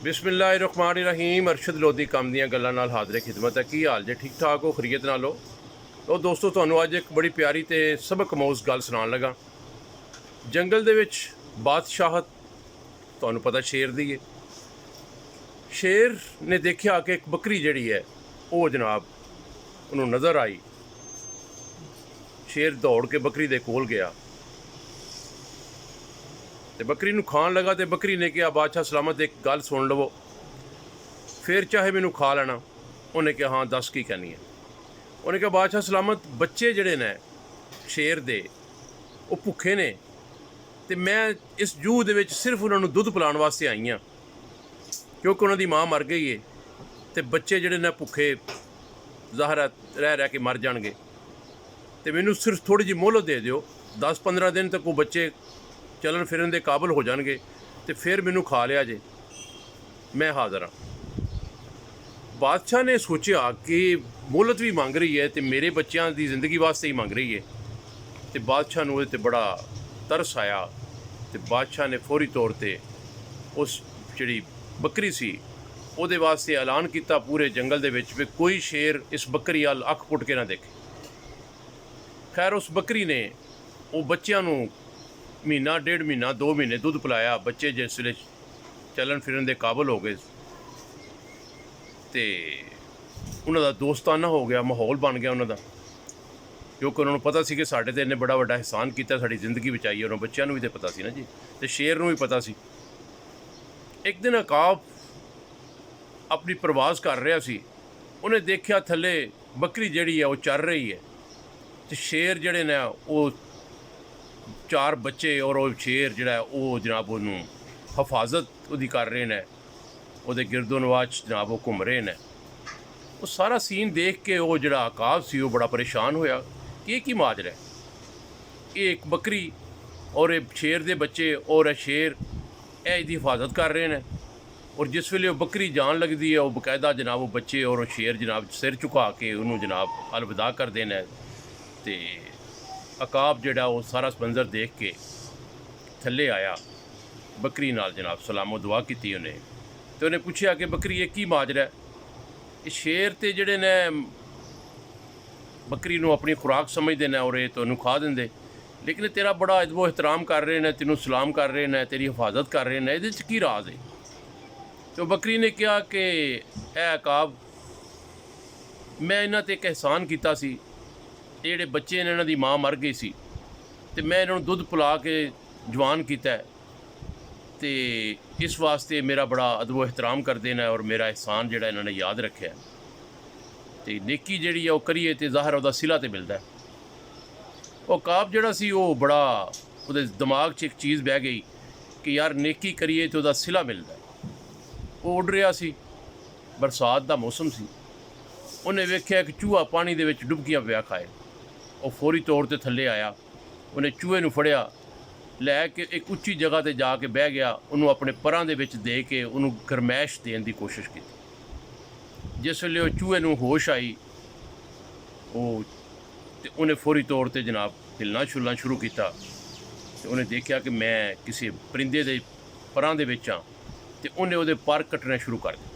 बिस्मिल्लाहिर्रहमानिर्रहीम। अरशद लोधी काम ਦੀਆਂ ਗੱਲਾਂ ਨਾਲ ਹਾਜ਼ਰ ਖਿਦਮਤ ਹੈ। ਕੀ ਹਾਲ ਜੇ? ਠੀਕ ਠਾਕ ਹੋ? ਖਰੀਅਤ ਨਾਲ ਹੋ? तो दोस्तों ਤੁਹਾਨੂੰ ਅੱਜ ਇੱਕ ਬੜੀ ਪਿਆਰੀ ਤੇ ਸਬਕ ਅਮੋਜ਼ ਗੱਲ ਸੁਣਾਉਣ ਲੱਗਾ। ਜੰਗਲ ਦੇ ਵਿੱਚ ਬਾਦਸ਼ਾਹਤ ਤੁਹਾਨੂੰ ਪਤਾ ਸ਼ੇਰ ਦੀ ਹੈ। ਸ਼ੇਰ ਨੇ ਦੇਖਿਆ ਕਿ ਇੱਕ ਬੱਕਰੀ ਜਿਹੜੀ ਹੈ ਉਹ ਜਨਾਬ ਉਹਨੂੰ ਨਜ਼ਰ ਆਈ। ਸ਼ੇਰ ਦੌੜ ਕੇ ਬੱਕਰੀ ਦੇ ਕੋਲ ਗਿਆ ਤੇ ਬੱਕਰੀ ਨੂੰ ਖਾਣ ਲੱਗਾ ਤੇ ਬੱਕਰੀ ਨੇ ਕਿਹਾ, ਬਾਦਸ਼ਾਹ ਸਲਾਮਤ ਇੱਕ ਗੱਲ ਸੁਣ ਲਵੋ, ਫਿਰ ਚਾਹੇ ਮੈਨੂੰ ਖਾ ਲੈਣਾ। ਉਹਨੇ ਕਿਹਾ, ਹਾਂ ਦੱਸ ਕੀ ਕਹਿਣੀ ਹੈ। ਉਹਨੇ ਕਿਹਾ, ਬਾਦਸ਼ਾਹ ਸਲਾਮਤ ਬੱਚੇ ਜਿਹੜੇ ਨੇ ਸ਼ੇਰ ਦੇ ਉਹ ਭੁੱਖੇ ਨੇ ਤੇ ਮੈਂ ਇਸ ਜੂਹ ਦੇ ਵਿੱਚ ਸਿਰਫ ਉਹਨਾਂ ਨੂੰ ਦੁੱਧ ਪਿਲਾਉਣ ਵਾਸਤੇ ਆਈ ਹਾਂ, ਕਿਉਂਕਿ ਉਹਨਾਂ ਦੀ ਮਾਂ ਮਰ ਗਈ ਹੈ ਤੇ ਬੱਚੇ ਜਿਹੜੇ ਨੇ ਭੁੱਖੇ ਜ਼ਾਹਰ ਰਹਿ ਕੇ ਮਰ ਜਾਣਗੇ ਤੇ ਮੈਨੂੰ ਸਿਰਫ ਥੋੜ੍ਹੀ ਜਿਹੀ ਮੋਹਲਤ ਦੇ ਦਿਓ। 10-15 ਦਿਨ ਤੱਕ ਉਹ ਬੱਚੇ ਚੱਲਣ ਫਿਰਨ ਦੇ ਕਾਬਲ ਹੋ ਜਾਣਗੇ ਤੇ ਫਿਰ ਮੈਨੂੰ ਖਾ ਲਿਆ ਜੇ, ਮੈਂ ਹਾਜ਼ਰ ਹਾਂ। ਬਾਦਸ਼ਾਹ ਨੇ ਸੋਚਿਆ ਕਿ ਮੋਹਲਤ ਵੀ ਮੰਗ ਰਹੀ ਹੈ ਤੇ ਮੇਰੇ ਬੱਚਿਆਂ ਦੀ ਜ਼ਿੰਦਗੀ ਵਾਸਤੇ ਹੀ ਮੰਗ ਰਹੀ ਹੈ ਤੇ ਬਾਦਸ਼ਾਹ ਨੂੰ ਉਹਦੇ 'ਤੇ ਬੜਾ ਤਰਸ ਆਇਆ ਤੇ ਬਾਦਸ਼ਾਹ ਨੇ ਫੌਰੀ ਤੌਰ 'ਤੇ ਉਸ ਜਿਹੜੀ ਬੱਕਰੀ ਸੀ ਉਹਦੇ ਵਾਸਤੇ ਐਲਾਨ ਕੀਤਾ ਪੂਰੇ ਜੰਗਲ ਦੇ ਵਿੱਚ ਵੀ ਕੋਈ ਸ਼ੇਰ ਇਸ ਬੱਕਰੀ ਵੱਲ ਅੱਖ ਪੁੱਟ ਕੇ ਨਾ ਦੇਖੇ। ਖੈਰ ਉਸ ਬੱਕਰੀ ਨੇ ਉਹ ਬੱਚਿਆਂ ਨੂੰ ਮਹੀਨਾ, 1.5 ਮਹੀਨਾ, 2 ਮਹੀਨੇ ਦੁੱਧ ਪਿਲਾਇਆ। ਬੱਚੇ ਜਿਸ ਵੇਲੇ ਚੱਲਣ ਫਿਰਨ ਦੇ ਕਾਬਲ ਹੋ ਗਏ ਤੇ ਉਹਨਾਂ ਦਾ ਦੋਸਤਾਨਾ ਹੋ ਗਿਆ, ਮਾਹੌਲ ਬਣ ਗਿਆ ਉਹਨਾਂ ਦਾ, ਕਿਉਂਕਿ ਉਹਨਾਂ ਨੂੰ ਪਤਾ ਸੀ ਕਿ ਸਾਡੇ 'ਤੇ ਇਹਨੇ ਬੜਾ ਵੱਡਾ ਅਹਿਸਾਨ ਕੀਤਾ, ਸਾਡੀ ਜ਼ਿੰਦਗੀ ਬਚਾਈ। ਉਹਨਾਂ ਬੱਚਿਆਂ ਨੂੰ ਵੀ ਤਾਂ ਪਤਾ ਸੀ ਨਾ ਜੀ, ਤੇ ਸ਼ੇਰ ਨੂੰ ਵੀ ਪਤਾ ਸੀ। ਇੱਕ ਦਿਨ ਅਕਾਬ ਆਪਣੀ ਪ੍ਰਵਾਜ਼ ਕਰ ਰਿਹਾ ਸੀ, ਉਹਨੇ ਦੇਖਿਆ ਥੱਲੇ ਬੱਕਰੀ ਜਿਹੜੀ ਹੈ ਉਹ ਚਰ ਰਹੀ ਹੈ ਤੇ ਸ਼ੇਰ ਜਿਹੜੇ ਨੇ ਉਹ 4 ਬੱਚੇ ਔਰ ਉਹ ਸ਼ੇਰ ਜਿਹੜਾ ਉਹ ਜਨਾਬ ਉਹਨੂੰ ਹਿਫਾਜ਼ਤ ਉਹਦੀ ਕਰ ਰਹੇ ਨੇ, ਉਹਦੇ ਗਿਰਦੋ ਨਵਾਜ਼ ਜਨਾਬ ਉਹ ਘੁੰਮ ਰਹੇ ਨੇ। ਉਹ ਸਾਰਾ ਸੀਨ ਦੇਖ ਕੇ ਉਹ ਜਿਹੜਾ ਅਕਾਬ ਸੀ ਉਹ ਬੜਾ ਪਰੇਸ਼ਾਨ ਹੋਇਆ ਕਿ ਇਹ ਕੀ ਮਾਜਰਾ ਹੈ। ਇਹ ਇੱਕ ਬੱਕਰੀ ਔਰ ਇਹ ਸ਼ੇਰ ਦੇ ਬੱਚੇ ਔਰ ਇਹ ਸ਼ੇਰ ਇਹ ਇਹਦੀ ਹਿਫਾਜ਼ਤ ਕਰ ਰਹੇ ਨੇ, ਔਰ ਜਿਸ ਵੇਲੇ ਉਹ ਬੱਕਰੀ ਜਾਣ ਲੱਗਦੀ ਹੈ ਉਹ ਬਕਾਇਦਾ ਜਨਾਬ ਉਹ ਬੱਚੇ ਔਰ ਉਹ ਸ਼ੇਰ ਜਨਾਬ ਸਿਰ ਝੁਕਾ ਕੇ ਉਹਨੂੰ ਜਨਾਬ ਅਲਵਿਦਾ ਕਰਦੇ ਨੇ। ਤੇ ਅਕਾਬ ਜਿਹੜਾ ਉਹ ਸਾਰਾ ਮੰਜ਼ਰ ਦੇਖ ਕੇ ਥੱਲੇ ਆਇਆ, ਬੱਕਰੀ ਨਾਲ ਜਨਾਬ ਸਲਾਮੋ ਦੁਆ ਕੀਤੀ ਉਹਨੇ ਤੇ ਉਹਨੇ ਪੁੱਛਿਆ ਕਿ ਬੱਕਰੀ ਇਹ ਕੀ ਮਾਜਰਾ ਹੈ। ਇਹ ਸ਼ੇਰ ਤੇ ਜਿਹੜੇ ਨੇ ਬੱਕਰੀ ਨੂੰ ਆਪਣੀ ਖੁਰਾਕ ਸਮਝਦੇ ਨੇ ਔਰ ਇਹ ਤੁਹਾਨੂੰ ਖਾ ਦਿੰਦੇ, ਲੇਕਿਨ ਤੇਰਾ ਬੜਾ ਅਦਬ ਇਹਤਰਾਮ ਕਰ ਰਹੇ ਨੇ, ਤੈਨੂੰ ਸਲਾਮ ਕਰ ਰਹੇ ਨੇ, ਤੇਰੀ ਹਿਫਾਜ਼ਤ ਕਰ ਰਹੇ ਨੇ, ਇਹਦੇ 'ਚ ਕੀ ਰਾਜ਼ ਹੈ। ਤੇ ਬੱਕਰੀ ਨੇ ਕਿਹਾ ਕਿ ਇਹ ਅਕਾਬ, ਮੈਂ ਇਹਨਾਂ 'ਤੇ ਇੱਕ ਅਹਿਸਾਨ ਕੀਤਾ ਸੀ, ਇਹ ਜਿਹੜੇ ਬੱਚੇ ਨੇ ਇਹਨਾਂ ਦੀ ਮਾਂ ਮਰ ਗਈ ਸੀ ਤੇ ਮੈਂ ਇਹਨਾਂ ਨੂੰ ਦੁੱਧ ਪਿਲਾ ਕੇ ਜਵਾਨ ਕੀਤਾ ਤੇ ਇਸ ਵਾਸਤੇ ਮੇਰਾ ਬੜਾ ਅਦਬ ਇਹਤਰਾਮ ਕਰਦੇ ਨੇ ਔਰ ਮੇਰਾ ਅਹਿਸਾਨ ਜਿਹੜਾ ਇਹਨਾਂ ਨੇ ਯਾਦ ਰੱਖਿਆ ਤੇ ਨੇਕੀ ਜਿਹੜੀ ਆ ਉਹ ਕਰੀਏ ਤੇ ਜ਼ਾਹਰ ਉਹਦਾ ਸਿਲਾ ਤੇ ਮਿਲਦਾ। ਉਹ ਅਕਾਬ ਜਿਹੜਾ ਸੀ ਉਹ ਬੜਾ ਉਹਦੇ ਦਿਮਾਗ 'ਚ ਇੱਕ ਚੀਜ਼ ਬਹਿ ਗਈ ਕਿ ਯਾਰ ਨੇਕੀ ਕਰੀਏ ਤੇ ਉਹਦਾ ਸਿਲਾ ਮਿਲਦਾ। ਉਹ ਉੱਡ ਰਿਹਾ ਸੀ, ਬਰਸਾਤ ਦਾ ਮੌਸਮ ਸੀ, ਉਹਨੇ ਵੇਖਿਆ ਕਿ ਚੂਹਾ ਪਾਣੀ ਦੇ ਵਿੱਚ ਡੁਬਕੀਆਂ ਪਿਆ ਖਾਏ। ਉਹ ਫੌਰੀ ਤੌਰ 'ਤੇ ਥੱਲੇ ਆਇਆ, ਉਹਨੇ ਚੂਹੇ ਨੂੰ ਫੜਿਆ, ਲੈ ਕੇ ਇੱਕ ਉੱਚੀ ਜਗ੍ਹਾ 'ਤੇ ਜਾ ਕੇ ਬਹਿ ਗਿਆ, ਉਹਨੂੰ ਆਪਣੇ ਪਰਾਂ ਦੇ ਵਿੱਚ ਦੇ ਕੇ ਉਹਨੂੰ ਗਰਮੈਸ਼ ਦੇਣ ਦੀ ਕੋਸ਼ਿਸ਼ ਕੀਤੀ। ਜਿਸ ਵੇਲੇ ਉਹ ਚੂਹੇ ਨੂੰ ਹੋਸ਼ ਆਈ ਉਹ ਤੇ ਉਹਨੇ ਫੌਰੀ ਤੌਰ 'ਤੇ ਜਨਾਬ ਹਿਲਣਾ ਛੁਲਣਾ ਸ਼ੁਰੂ ਕੀਤਾ ਤੇ ਉਹਨੇ ਦੇਖਿਆ ਕਿ ਮੈਂ ਕਿਸੇ ਪਰਿੰਦੇ ਦੇ ਪਰਾਂ ਦੇ ਵਿੱਚ ਹਾਂ ਤੇ ਉਹਨੇ ਉਹਦੇ ਪਰ ਕੱਟਣੇ ਸ਼ੁਰੂ ਕਰ ਦਿੱਤੇ।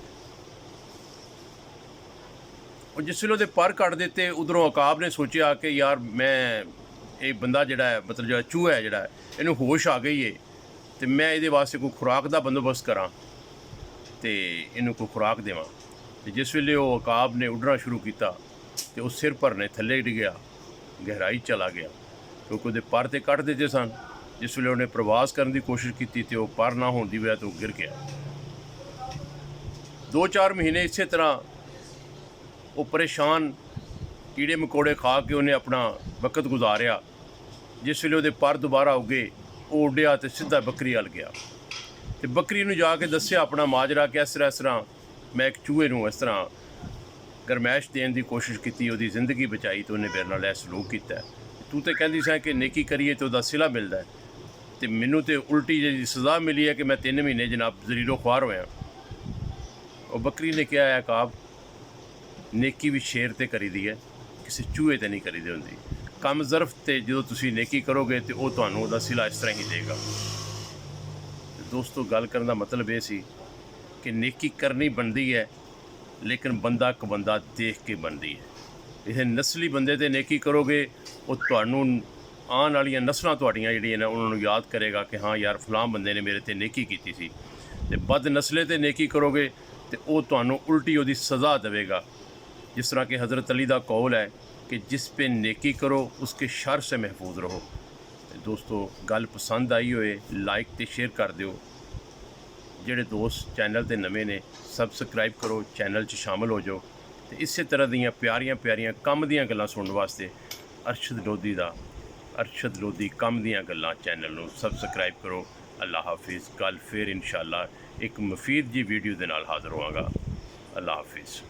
ਉਹ ਜਿਸ ਵੇਲੇ ਉਹਦੇ ਪਰ ਕੱਟ ਦਿੱਤੇ, ਉੱਧਰੋਂ ਅਕਾਬ ਨੇ ਸੋਚਿਆ ਕਿ ਯਾਰ ਮੈਂ ਇਹ ਬੰਦਾ ਜਿਹੜਾ ਹੈ, ਮਤਲਬ ਜਿਹੜਾ ਚੂਹਾ ਹੈ ਜਿਹੜਾ ਇਹਨੂੰ ਹੋਸ਼ ਆ ਗਈ ਹੈ ਤੇ ਮੈਂ ਇਹਦੇ ਵਾਸਤੇ ਕੋਈ ਖੁਰਾਕ ਦਾ ਬੰਦੋਬਸਤ ਕਰਾਂ ਤੇ ਇਹਨੂੰ ਕੋਈ ਖੁਰਾਕ ਦੇਵਾਂ। ਤੇ ਜਿਸ ਵੇਲੇ ਉਹ ਅਕਾਬ ਨੇ ਉੱਡਣਾ ਸ਼ੁਰੂ ਕੀਤਾ ਤੇ ਉਹ ਸਿਰ ਭਰਨੇ ਥੱਲੇ ਡਿੱਗਿਆ, ਗਹਿਰਾਈ ਚਲਾ ਗਿਆ, ਕਿਉਂਕਿ ਉਹਦੇ ਪਰ 'ਤੇ ਕੱਟ ਦਿੱਤੇ ਸਨ। ਜਿਸ ਵੇਲੇ ਉਹਨੇ ਪ੍ਰਵਾਸ ਕਰਨ ਦੀ ਕੋਸ਼ਿਸ਼ ਕੀਤੀ ਤੇ ਉਹ ਪਰ ਨਾ ਹੋਣ ਦੀ ਵਜ੍ਹਾ ਤੋਂ ਗਿਰ ਗਿਆ। 2-4 ਮਹੀਨੇ ਇਸੇ ਤਰ੍ਹਾਂ ਉਹ ਪਰੇਸ਼ਾਨ ਕੀੜੇ ਮਕੌੜੇ ਖਾ ਕੇ ਉਹਨੇ ਆਪਣਾ ਵਕਤ ਗੁਜ਼ਾਰਿਆ। ਜਿਸ ਵੇਲੇ ਉਹਦੇ ਪਰ ਦੁਬਾਰਾ ਉੱਗੇ ਉਹ ਉੱਡਿਆ ਤੇ ਸਿੱਧਾ ਬੱਕਰੀ ਵੱਲ ਗਿਆ ਤੇ ਬੱਕਰੀ ਨੂੰ ਜਾ ਕੇ ਦੱਸਿਆ ਆਪਣਾ ਮਾਜਰਾ ਕਿ ਇਸ ਤਰ੍ਹਾਂ ਮੈਂ ਇੱਕ ਚੂਹੇ ਨੂੰ ਇਸ ਤਰ੍ਹਾਂ ਗਰਮੈਸ਼ ਦੇਣ ਦੀ ਕੋਸ਼ਿਸ਼ ਕੀਤੀ, ਉਹਦੀ ਜ਼ਿੰਦਗੀ ਬਚਾਈ ਤੇ ਉਹਨੇ ਮੇਰੇ ਨਾਲ ਇਹ ਸਲੂਕ ਕੀਤਾ। ਤੂੰ ਤਾਂ ਕਹਿੰਦੀ ਸਾਂ ਕਿ ਨੇਕੀ ਕਰੀਏ ਤੇ ਉਹਦਾ ਸਿਲਾ ਮਿਲਦਾ ਤੇ ਮੈਨੂੰ ਤੇ ਉਲਟੀ ਜਿਹੀ ਸਜ਼ਾ ਮਿਲੀ ਹੈ ਕਿ ਮੈਂ 3 ਮਹੀਨੇ ਜਨਾਬ ਜ਼ਰੀਰੋ ਖੁਆਰ ਹੋਇਆ। ਉਹ ਬੱਕਰੀ ਨੇ ਕਿਹਾ, ਹੈ ਅਕਾਬ, ਨੇਕੀ ਵੀ ਸ਼ੇਰ 'ਤੇ ਕਰੀਦੀ ਹੈ, ਕਿਸੇ ਚੂਹੇ 'ਤੇ ਨਹੀਂ ਕਰੀਦੀ ਹੁੰਦੀ। ਕੰਮ ਜ਼ਰਫ 'ਤੇ ਜਦੋਂ ਤੁਸੀਂ ਨੇਕੀ ਕਰੋਗੇ ਤੇ ਉਹ ਤੁਹਾਨੂੰ ਉਹਦਾ ਸਿਲਾ ਇਸ ਤਰ੍ਹਾਂ ਹੀ ਦੇਗਾ। ਦੋਸਤੋ, ਗੱਲ ਕਰਨ ਦਾ ਮਤਲਬ ਇਹ ਸੀ कि नेकी करनी बनती है, लेकिन बंदा एक बंदा देख के बनती है। इसे नस्ली बंदे ते नेकी करोगे, वो तुहानू आने वाली नस्लों तुहाड़ियां जिहड़ियां ने उन्होंने याद करेगा कि हाँ यार फलां बंदे ने मेरे ते नेकी की सी। ते बद नस्ले ते नेकी करोगे तो वो तुहानू उल्टी उहदी सज़ा देवेगा। जिस तरह कि हज़रत अली दा कौल है कि जिस पे नेकी करो उसके शर से महफूज रहो। दोस्तों गल पसंद आई होए लाइक ते शेयर कर दिओ। ਜਿਹੜੇ ਦੋਸਤ ਚੈਨਲ ਤੇ ਨਵੇਂ ਨੇ ਸਬਸਕ੍ਰਾਈਬ ਕਰੋ, ਚੈਨਲ 'ਚ ਸ਼ਾਮਲ ਹੋ ਜਾਓ ਤੇ ਇਸੇ ਤਰ੍ਹਾਂ ਦੀਆਂ ਪਿਆਰੀਆਂ ਕੰਮ ਦੀਆਂ ਗੱਲਾਂ ਸੁਣਨ ਵਾਸਤੇ ਅਰਸ਼ਦ ਲੋਧੀ ਕੰਮ ਦੀਆਂ ਗੱਲਾਂ ਚੈਨਲ ਨੂੰ ਸਬਸਕ੍ਰਾਈਬ ਕਰੋ। ਅੱਲਾ ਹਾਫਿਜ਼। ਕੱਲ੍ਹ ਫਿਰ ਇਨਸ਼ਾਅੱਲਾ ਇੱਕ ਮੁਫੀਦ ਜੀ ਵੀਡੀਓ ਦੇ ਨਾਲ ਹਾਜ਼ਰ ਹੋਵਾਂਗਾ। ਅੱਲਾ ਹਾਫਿਜ਼।